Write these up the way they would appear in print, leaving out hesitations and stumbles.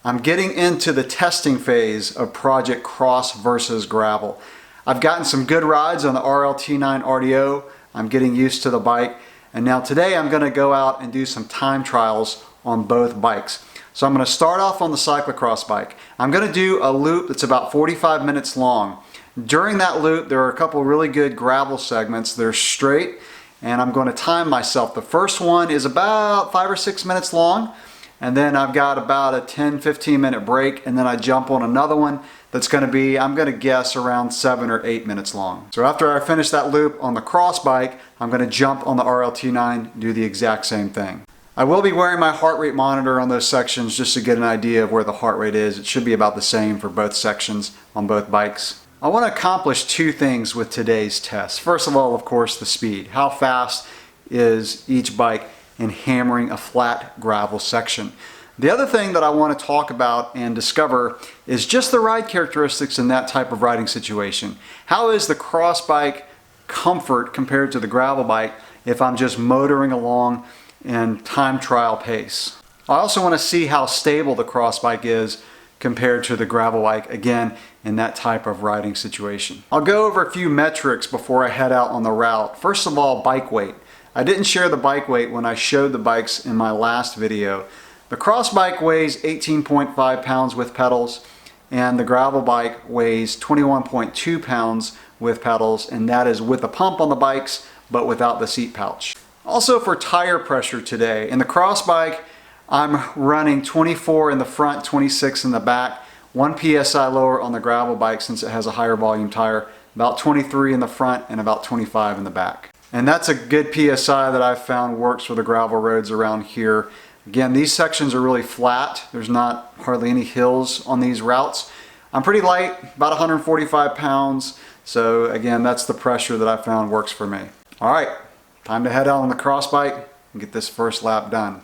I'm getting into the testing phase of Project Cross versus Gravel. I've gotten some good rides on the RLT9 RDO. I'm getting used to the bike. And now today I'm going to go out and do some time trials on both bikes. So I'm going to start off on the cyclocross bike. I'm going to do a loop that's about 45 minutes long. During that loop there are a couple really good gravel segments. They're straight and I'm going to time myself. The first one is about 5 or 6 minutes long, and then I've got about a 10-15 minute break, and then I jump on another one that's going to be, I'm going to guess, around 7 or 8 minutes long. So after I finish that loop on the cross bike, I'm going to jump on the RLT9, do the exact same thing. I will be wearing my heart rate monitor on those sections just to get an idea of where the heart rate is. It should be about the same for both sections on both bikes. I want to accomplish two things with today's test. First of all, of course, the speed. How fast is each bike in hammering a flat gravel section? The other thing that I want to talk about and discover is just the ride characteristics in that type of riding situation. How is the cross bike comfort compared to the gravel bike if I'm just motoring along in time trial pace? I also want to see how stable the cross bike is compared to the gravel bike, again, in that type of riding situation. I'll go over a few metrics before I head out on the route. First of all, bike weight. I didn't share the bike weight when I showed the bikes in my last video. The cross bike weighs 18.5 pounds with pedals, and the gravel bike weighs 21.2 pounds with pedals, and that is with a pump on the bikes, but without the seat pouch. Also for tire pressure today, in the cross bike, I'm running 24 in the front, 26 in the back, 1 psi lower on the gravel bike since it has a higher volume tire, about 23 in the front and about 25 in the back. And that's a good PSI that I've found works for the gravel roads around here. Again, these sections are really flat. There's not hardly any hills on these routes. I'm pretty light, about 145 pounds. So again, that's the pressure that I found works for me. All right, time to head out on the cross bike and get this first lap done.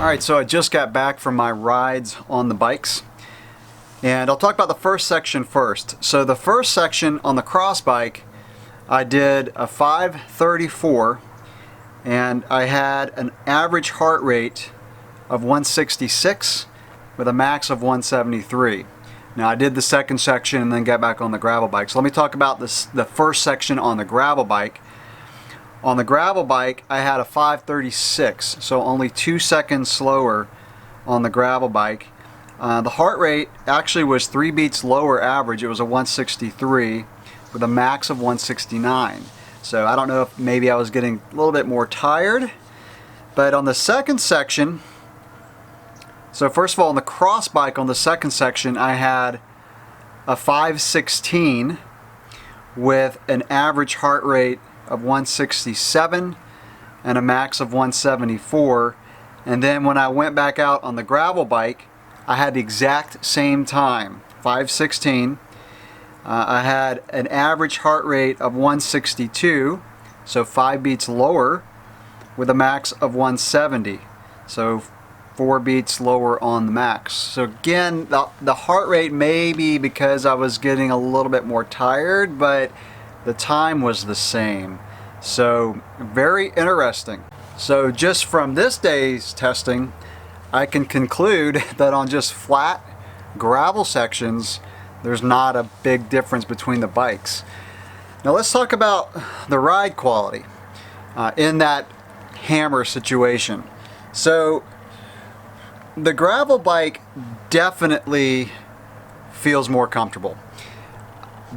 Alright, so I just got back from my rides on the bikes, and I'll talk about the first section first. So the first section on the cross bike, I did a 5:34, and I had an average heart rate of 166 with a max of 173. Now I did the second section and then got back on the gravel bike. So let me talk about the first section on the gravel bike. On the gravel bike, I had a 5:36, so only 2 seconds slower on the gravel bike. The heart rate actually was 3 beats lower average. It was a 163 with a max of 169. So I don't know if maybe I was getting a little bit more tired. But on the second section, so first of all, on the cross bike on the second section, I had a 5:16 with an average heart rate of 167 and a max of 174. And then when I went back out on the gravel bike, I had the exact same time, 5:16. I had an average heart rate of 162, so 5 beats lower, with a max of 170, so 4 beats lower on the max. So again, the heart rate may be because I was getting a little bit more tired, but the time was the same. So very interesting. So just from this day's testing, I can conclude that on just flat gravel sections, there's not a big difference between the bikes. Now let's talk about the ride quality in that hammer situation. So the gravel bike definitely feels more comfortable.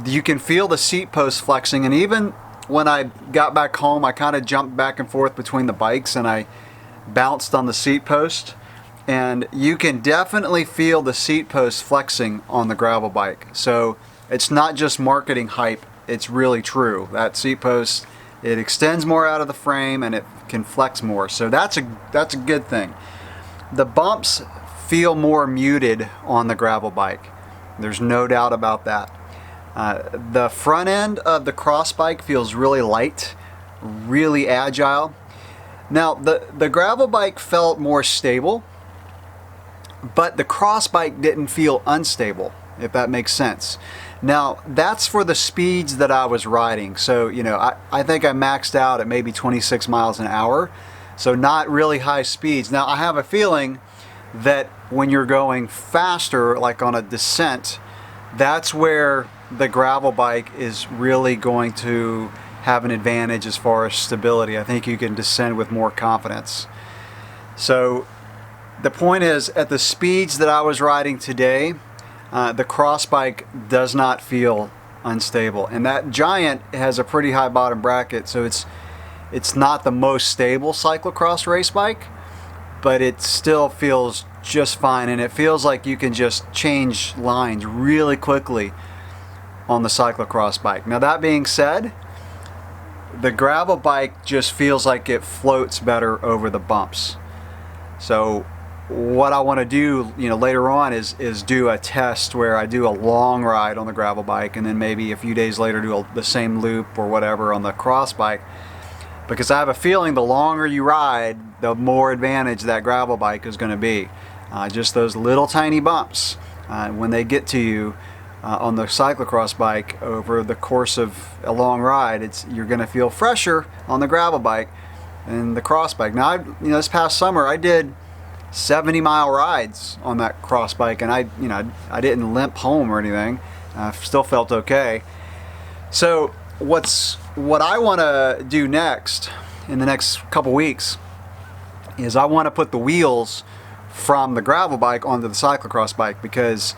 You can feel the seat post flexing, and even when I got back home, I kind of jumped back and forth between the bikes and I bounced on the seat post. And you can definitely feel the seat post flexing on the gravel bike. So it's not just marketing hype, it's really true. That seat post, it extends more out of the frame and it can flex more. So that's a good thing. The bumps feel more muted on the gravel bike. There's no doubt about that. The front end of the cross bike feels really light, really agile. Now the gravel bike felt more stable, but the cross bike didn't feel unstable, if that makes sense. Now that's for the speeds that I was riding. So I think I maxed out at maybe 26 miles an hour, so not really high speeds. Now I have a feeling that when you're going faster, like on a descent, that's where the gravel bike is really going to have an advantage as far as stability. I think you can descend with more confidence. So the point is, at the speeds that I was riding today, the cross bike does not feel unstable. And that Giant has a pretty high bottom bracket, so it's not the most stable cyclocross race bike, but it still feels just fine, and it feels like you can just change lines really quickly on the cyclocross bike. Now that being said, the gravel bike just feels like it floats better over the bumps. So what I want to do later on is do a test where I do a long ride on the gravel bike and then maybe a few days later do the same loop or whatever on the cross bike, because I have a feeling the longer you ride, the more advantage that gravel bike is going to be. Just those little tiny bumps, when they get to you on the cyclocross bike over the course of a long ride, you're going to feel fresher on the gravel bike than the cross bike. Now, this past summer I did 70-mile rides on that cross bike, and I didn't limp home or anything. I still felt okay. So what I want to do next in the next couple weeks is I want to put the wheels from the gravel bike onto the cyclocross bike, because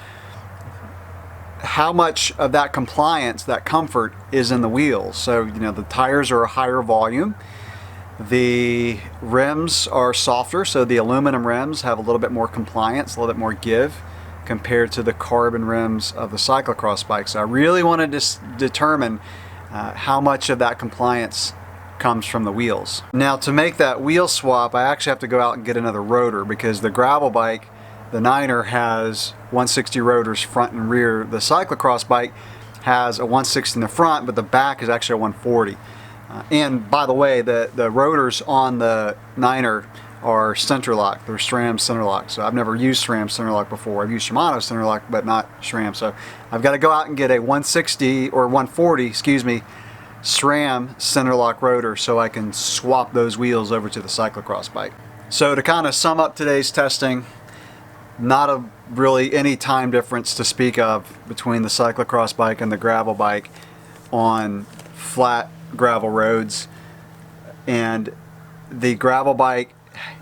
how much of that compliance, that comfort, is in the wheels. So the tires are a higher volume, the rims are softer, so the aluminum rims have a little bit more compliance, a little bit more give compared to the carbon rims of the cyclocross bike. So I really want to determine how much of that compliance comes from the wheels. Now, to make that wheel swap, I actually have to go out and get another rotor, because the gravel bike, the Niner, has 160 rotors front and rear. The cyclocross bike has a 160 in the front, but the back is actually a 140. And by the way, the rotors on the Niner are center lock. They're SRAM center lock. So I've never used SRAM center lock before. I've used Shimano center lock, but not SRAM. So I've got to go out and get a 160 or 140, excuse me, SRAM center lock rotor so I can swap those wheels over to the cyclocross bike. So to kind of sum up today's testing, not really any time difference to speak of between the cyclocross bike and the gravel bike on flat gravel roads. And the gravel bike,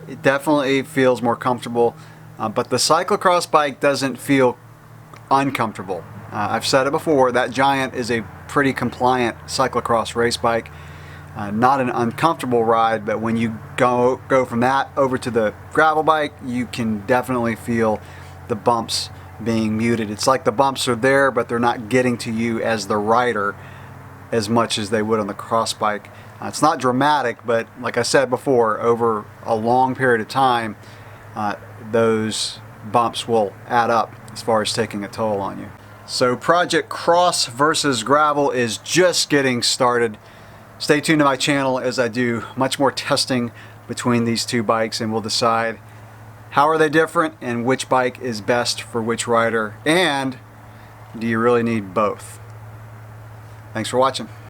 it definitely feels more comfortable, but the cyclocross bike doesn't feel uncomfortable. I've said it before, that Giant is a pretty compliant cyclocross race bike. Not an uncomfortable ride, but when you go from that over to the gravel bike, you can definitely feel the bumps being muted. It's like the bumps are there, but they're not getting to you as the rider as much as they would on the cross bike. It's not dramatic, but like I said before, over a long period of time, those bumps will add up as far as taking a toll on you. So Project Cross versus Gravel is just getting started. Stay tuned to my channel as I do much more testing between these two bikes, and we'll decide how are they different and which bike is best for which rider, and do you really need both? Thanks for watching.